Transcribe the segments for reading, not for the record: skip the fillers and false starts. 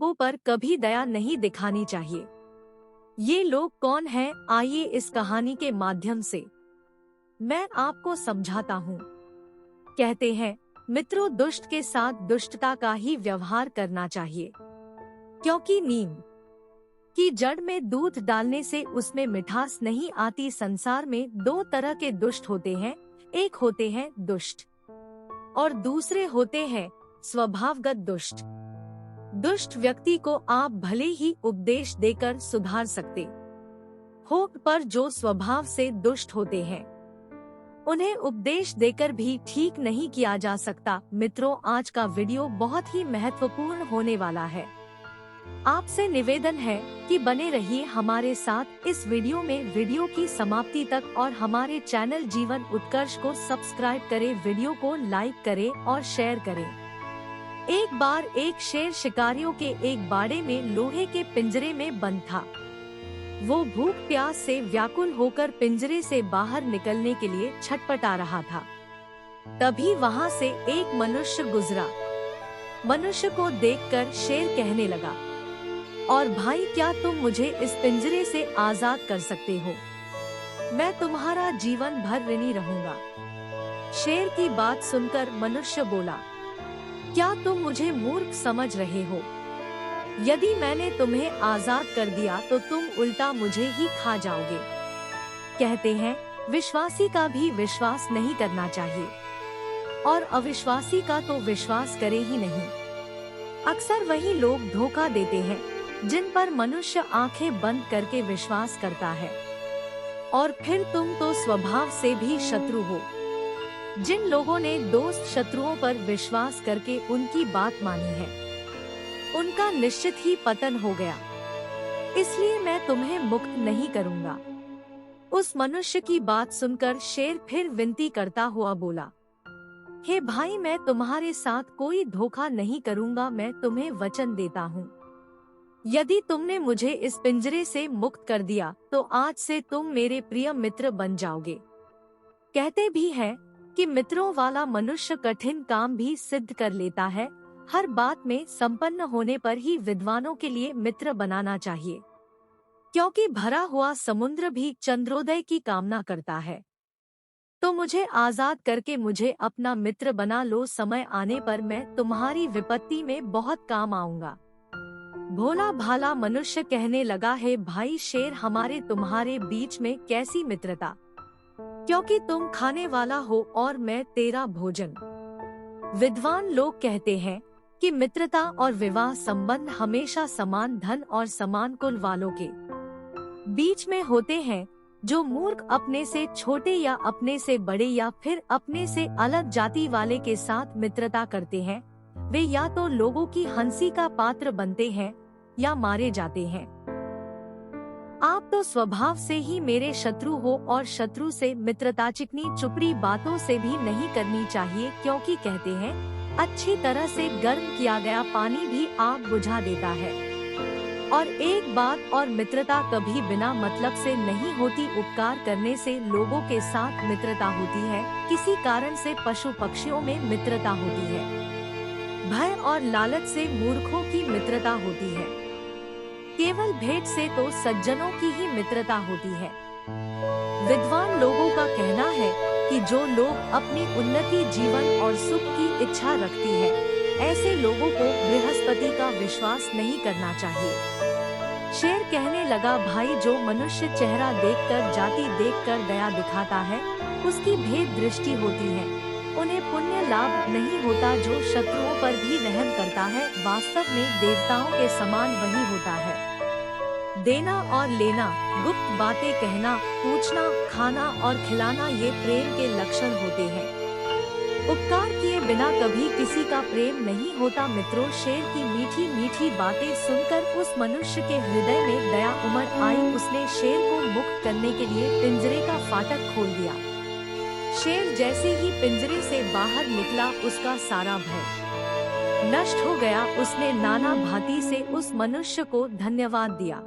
लोगों पर कभी दया नहीं दिखानी चाहिए। ये लोग कौन हैं, आइए इस कहानी के माध्यम से मैं आपको समझाता हूँ। कहते हैं, मित्रों, दुष्ट के साथ दुष्टता का ही व्यवहार करना चाहिए, क्योंकि नीम की जड़ में दूध डालने से उसमें मिठास नहीं आती। संसार में दो तरह के दुष्ट होते हैं, एक होते हैं दुष्ट और दूसरे होते हैं स्वभावगत दुष्ट। दुष्ट व्यक्ति को आप भले ही उपदेश देकर सुधार सकते हो, पर जो स्वभाव से दुष्ट होते हैं उन्हें उपदेश देकर भी ठीक नहीं किया जा सकता। मित्रों, आज का वीडियो बहुत ही महत्वपूर्ण होने वाला है। आपसे निवेदन है कि बने रहिए हमारे साथ इस वीडियो में वीडियो की समाप्ति तक और हमारे चैनल जीवन उत्कर्ष को सब्सक्राइब करें, वीडियो को लाइक करें और शेयर करें। एक बार एक शेर शिकारियों के एक बाड़े में लोहे के पिंजरे में बंद था। वो भूख प्यास से व्याकुल होकर पिंजरे से बाहर निकलने के लिए छटपटा रहा था। तभी वहाँ से एक मनुष्य गुजरा। मनुष्य को देखकर शेर कहने लगा, और भाई, क्या तुम मुझे इस पिंजरे से आजाद कर सकते हो? मैं तुम्हारा जीवन भर ऋणी रहूंगा। शेर की बात सुनकर मनुष्य बोला, क्या तुम मुझे मूर्ख समझ रहे हो? यदि मैंने तुम्हें आजाद कर दिया तो तुम उल्टा मुझे ही खा जाओगे। कहते हैं, विश्वासी का भी विश्वास नहीं करना चाहिए और अविश्वासी का तो विश्वास करे ही नहीं। अक्सर वही लोग धोखा देते हैं जिन पर मनुष्य आंखें बंद करके विश्वास करता है, और फिर तुम तो स्वभाव से भी शत्रु हो। जिन लोगों ने दोस्त शत्रुओं पर विश्वास करके उनकी बात मानी है, उनका निश्चित ही पतन हो गया। इसलिए मैं तुम्हें मुक्त नहीं करूंगा। उस मनुष्य की बात सुनकर शेर फिर विनती करता हुआ बोला, हे भाई, मैं तुम्हारे साथ कोई धोखा नहीं करूंगा। मैं तुम्हें वचन देता हूँ, यदि तुमने मुझे इस पिंजरे से मुक्त कर दिया तो आज से तुम मेरे प्रिय मित्र बन जाओगे। कहते भी हैं कि मित्रों वाला मनुष्य कठिन काम भी सिद्ध कर लेता है। हर बात में संपन्न होने पर ही विद्वानों के लिए मित्र बनाना चाहिए, क्योंकि भरा हुआ समुद्र भी चंद्रोदय की कामना करता है। तो मुझे आजाद करके मुझे अपना मित्र बना लो। समय आने पर मैं तुम्हारी विपत्ति में बहुत काम आऊंगा। भोला भाला मनुष्य कहने लगा, है भाई शेर, हमारे तुम्हारे बीच में कैसी मित्रता, क्योंकि तुम खाने वाला हो और मैं तेरा भोजन। विद्वान लोग कहते हैं कि मित्रता और विवाह संबंध हमेशा समान धन और समान कुल वालों के बीच में होते हैं। जो मूर्ख अपने से छोटे या अपने से बड़े या फिर अपने से अलग जाति वाले के साथ मित्रता करते हैं, वे या तो लोगों की हंसी का पात्र बनते हैं या मारे जाते हैं। आप तो स्वभाव से ही मेरे शत्रु हो, और शत्रु से मित्रता चिकनी चुपड़ी बातों से भी नहीं करनी चाहिए, क्योंकि कहते हैं, अच्छी तरह से गर्म किया गया पानी भी आग बुझा देता है। और एक बात और, मित्रता कभी बिना मतलब से नहीं होती। उपकार करने से लोगों के साथ मित्रता होती है, किसी कारण से पशु पक्षियों में मित्रता होती है, भय और लालच से मूर्खों की मित्रता होती है, केवल भेंट से तो सज्जनों की ही मित्रता होती है। विद्वान लोगों का कहना है कि जो लोग अपनी उन्नति, जीवन और सुख की इच्छा रखती है, ऐसे लोगों को बृहस्पति का विश्वास नहीं करना चाहिए। शेर कहने लगा, भाई, जो मनुष्य चेहरा देखकर, जाति देखकर दया दिखाता है, उसकी भेद दृष्टि होती है, उन्हें पुण्य लाभ नहीं होता। जो शत्रुओं पर भी रहम करता है, वास्तव में देवताओं के समान वही होता है। देना और लेना, गुप्त बातें कहना, पूछना, खाना और खिलाना, ये प्रेम के लक्षण होते हैं। उपकार किए बिना कभी किसी का प्रेम नहीं होता। मित्रों, शेर की मीठी मीठी बातें सुनकर उस मनुष्य के हृदय में दया उमड़ आई। उसने शेर को मुक्त करने के लिए पिंजरे का फाटक खोल दिया। शेर जैसे ही पिंजरे से बाहर निकला, उसका सारा भय नष्ट हो गया। उसने नाना भांति से उस मनुष्य को धन्यवाद दिया।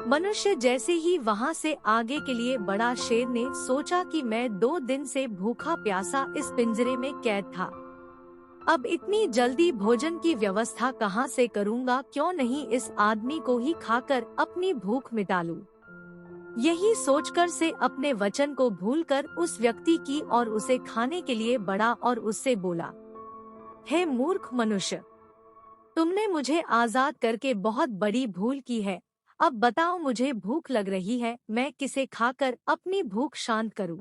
मनुष्य जैसे ही वहां से आगे के लिए बढ़ा, शेर ने सोचा कि मैं 2 दिन से भूखा प्यासा इस पिंजरे में कैद था, अब इतनी जल्दी भोजन की व्यवस्था कहाँ से करूँगा, क्यों नहीं इस आदमी को ही खाकर अपनी भूख मिटा लूं। यही सोचकर से अपने वचन को भूलकर उस व्यक्ति की और उसे खाने के लिए बढ़ा और उससे बोला, हे मूर्ख मनुष्य, तुमने मुझे आजाद करके बहुत बड़ी भूल की है। अब बताओ, मुझे भूख लग रही है, मैं किसे खाकर अपनी भूख शांत करूं?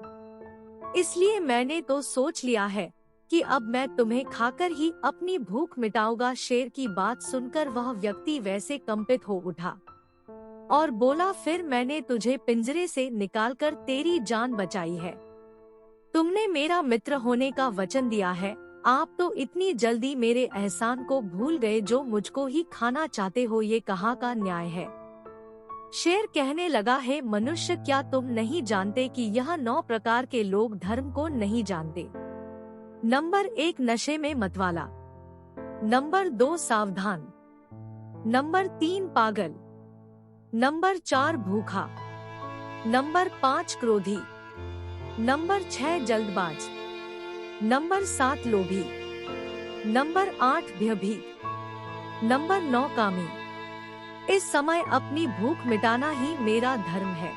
इसलिए मैंने तो सोच लिया है कि अब मैं तुम्हें खाकर ही अपनी भूख मिटाऊंगा। शेर की बात सुनकर वह व्यक्ति वैसे कंपित हो उठा और बोला, फिर मैंने तुझे पिंजरे से निकालकर तेरी जान बचाई है। तुमने मेरा मित्र होने का वचन दिया है, आप तो इतनी जल्दी मेरे एहसान को भूल गए जो मुझको ही खाना चाहते हो, ये कहाँ का न्याय है। शेर कहने लगा, है मनुष्य, क्या तुम नहीं जानते कि यह 9 प्रकार के लोग धर्म को नहीं जानते। नंबर 1 नशे में मतवाला, नंबर 2 सावधान, नंबर 3 पागल, नंबर 4 भूखा, नंबर 5 क्रोधी, नंबर 6 जल्दबाज, नंबर 7 लोभी, नंबर 8 भयभीत, नंबर 9 कामी। इस समय अपनी भूख मिटाना ही मेरा धर्म है।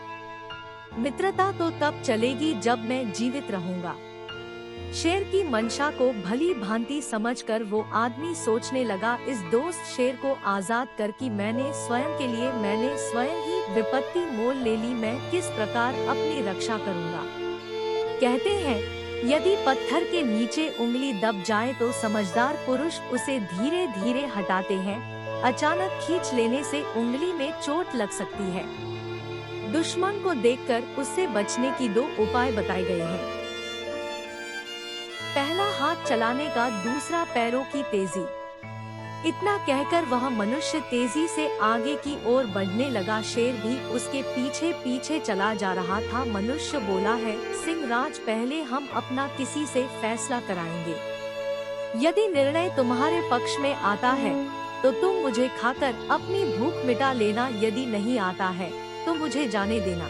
मित्रता तो तब चलेगी जब मैं जीवित रहूंगा। शेर की मंशा को भली भांति समझकर वो आदमी सोचने लगा, इस दोस्त शेर को आजाद कर कि मैंने स्वयं ही विपत्ति मोल ले ली, मैं किस प्रकार अपनी रक्षा करूंगा। कहते हैं, यदि पत्थर के नीचे उंगली दब जाए तो समझदार पुरुष उसे धीरे धीरे हटाते हैं। अचानक खींच लेने से उंगली में चोट लग सकती है। दुश्मन को देखकर उससे बचने की 2 उपाय बताए गए हैं। पहला, हाथ चलाने का, दूसरा पैरों की तेजी। इतना कहकर वह मनुष्य तेजी से आगे की ओर बढ़ने लगा। शेर भी उसके पीछे पीछे चला जा रहा था। मनुष्य बोला, है सिंहराज, पहले हम अपना किसी से फैसला कराएंगे। यदि निर्णय तुम्हारे पक्ष में आता है तो तुम मुझे खाकर अपनी भूख मिटा लेना, यदि नहीं आता है तो मुझे जाने देना।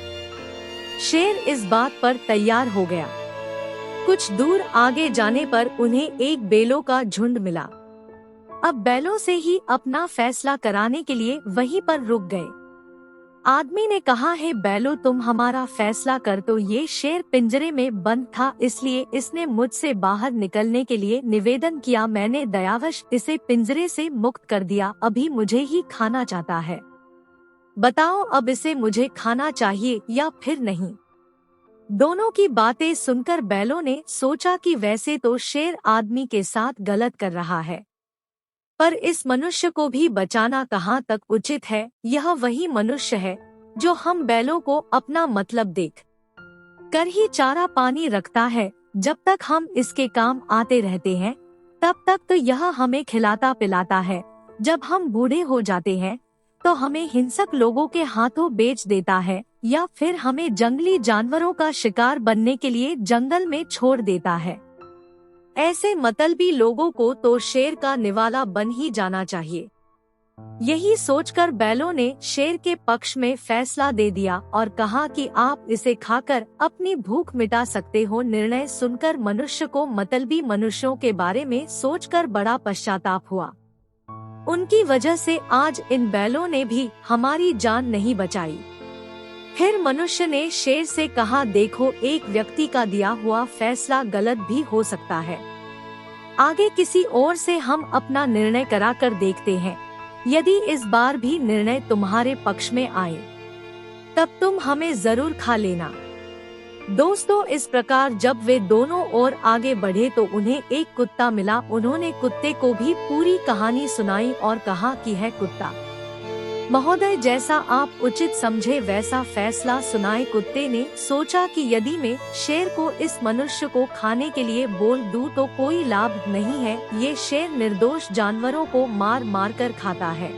शेर इस बात पर तैयार हो गया। कुछ दूर आगे जाने पर उन्हें एक बैलों का झुंड मिला। अब बैलों से ही अपना फैसला कराने के लिए वहीं पर रुक गए। आदमी ने कहा, है बैलों, तुम हमारा फैसला कर। तो ये शेर पिंजरे में बंद था, इसलिए इसने मुझसे बाहर निकलने के लिए निवेदन किया। मैंने दयावश इसे पिंजरे से मुक्त कर दिया, अभी मुझे ही खाना चाहता है। बताओ, अब इसे मुझे खाना चाहिए या फिर नहीं। दोनों की बातें सुनकर बैलों ने सोचा कि वैसे तो शेर आदमी के साथ गलत कर रहा है, पर इस मनुष्य को भी बचाना कहाँ तक उचित है। यह वही मनुष्य है जो हम बैलों को अपना मतलब देख कर ही चारा पानी रखता है। जब तक हम इसके काम आते रहते हैं तब तक तो यह हमें खिलाता पिलाता है। जब हम बूढ़े हो जाते हैं तो हमें हिंसक लोगों के हाथों बेच देता है या फिर हमें जंगली जानवरों का शिकार बनने के लिए जंगल में छोड़ देता है। ऐसे मतलबी लोगों को तो शेर का निवाला बन ही जाना चाहिए। यही सोचकर बैलों ने शेर के पक्ष में फैसला दे दिया और कहा कि आप इसे खाकर अपनी भूख मिटा सकते हो। निर्णय सुनकर मनुष्य को मतलबी मनुष्यों के बारे में सोचकर बड़ा पश्चाताप हुआ। उनकी वजह से आज इन बैलों ने भी हमारी जान नहीं बचाई। फिर मनुष्य ने शेर से कहा, देखो, एक व्यक्ति का दिया हुआ फैसला गलत भी हो सकता है। आगे किसी और से हम अपना निर्णय करा कर देखते हैं। यदि इस बार भी निर्णय तुम्हारे पक्ष में आए तब तुम हमें जरूर खा लेना। दोस्तों, इस प्रकार जब वे दोनों और आगे बढ़े तो उन्हें एक कुत्ता मिला। उन्होंने कुत्ते को भी पूरी कहानी सुनाई और कहा कि है कुत्ता महोदय, जैसा आप उचित समझे वैसा फैसला सुनाए। कुत्ते ने सोचा कि यदि मैं शेर को इस मनुष्य को खाने के लिए बोल दूं तो कोई लाभ नहीं है। ये शेर निर्दोष जानवरों को मार मार कर खाता है।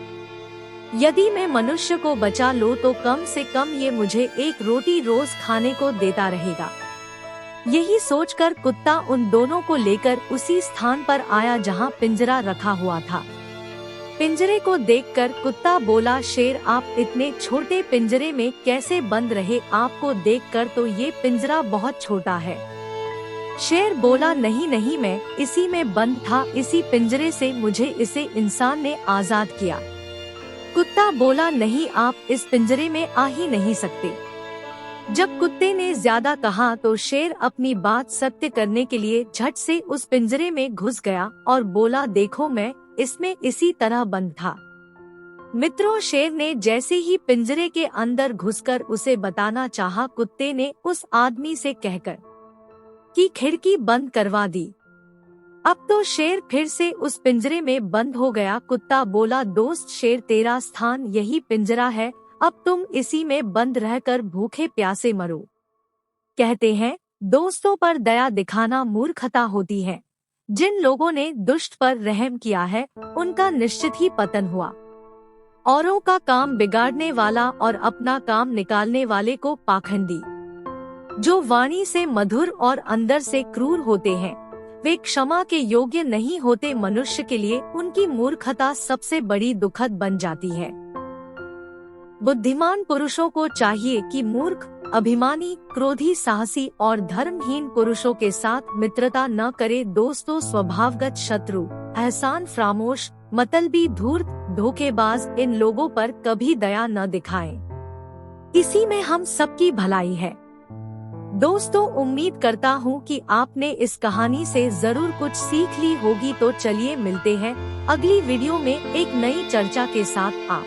यदि मैं मनुष्य को बचा लूं तो कम से कम ये मुझे एक रोटी रोज खाने को देता रहेगा। यही सोचकर कुत्ता उन दोनों को लेकर उसी स्थान पर आया जहां पिंजरा रखा हुआ था। पिंजरे को देखकर कुत्ता बोला, शेर, आप इतने छोटे पिंजरे में कैसे बंद रहे? आपको देखकर तो ये पिंजरा बहुत छोटा है। शेर बोला, नहीं नहीं, मैं इसी में बंद था, इसी पिंजरे से मुझे इसे इंसान ने आजाद किया। कुत्ता बोला, नहीं, आप इस पिंजरे में आ ही नहीं सकते। जब कुत्ते ने ज्यादा कहा तो शेर अपनी बात सत्य करने के लिए झट से उस पिंजरे में घुस गया और बोला, देखो, मैं इसमें इसी तरह बंद था। मित्रों, शेर ने जैसे ही पिंजरे के अंदर घुसकर उसे बताना चाहा, कुत्ते ने उस आदमी से कहकर कि खिड़की बंद करवा दी। अब तो शेर फिर से उस पिंजरे में बंद हो गया। कुत्ता बोला, दोस्त शेर, तेरा स्थान यही पिंजरा है, अब तुम इसी में बंद रहकर भूखे प्यासे मरो। कहते हैं, दोस्तों पर दया दिखाना मूर्खता होती है। जिन लोगों ने दुष्ट पर रहम किया है, उनका निश्चित ही पतन हुआ। औरों का काम बिगाड़ने वाला और अपना काम निकालने वाले को पाखंडी, जो वाणी से मधुर और अंदर से क्रूर होते हैं, वे क्षमा के योग्य नहीं होते। मनुष्य के लिए उनकी मूर्खता सबसे बड़ी दुखद बन जाती है। बुद्धिमान पुरुषों को चाहिए कि मूर्ख, अभिमानी, क्रोधी, साहसी और धर्महीन पुरुषों के साथ मित्रता न करे। दोस्तों, स्वभावगत शत्रु, एहसान फरामोश, मतलबी, धूर्त, धोखेबाज, इन लोगों पर कभी दया न दिखाएं। इसी में हम सबकी भलाई है। दोस्तों, उम्मीद करता हूँ कि आपने इस कहानी से जरूर कुछ सीख ली होगी। तो चलिए मिलते हैं अगली वीडियो में एक नई चर्चा के साथ। आप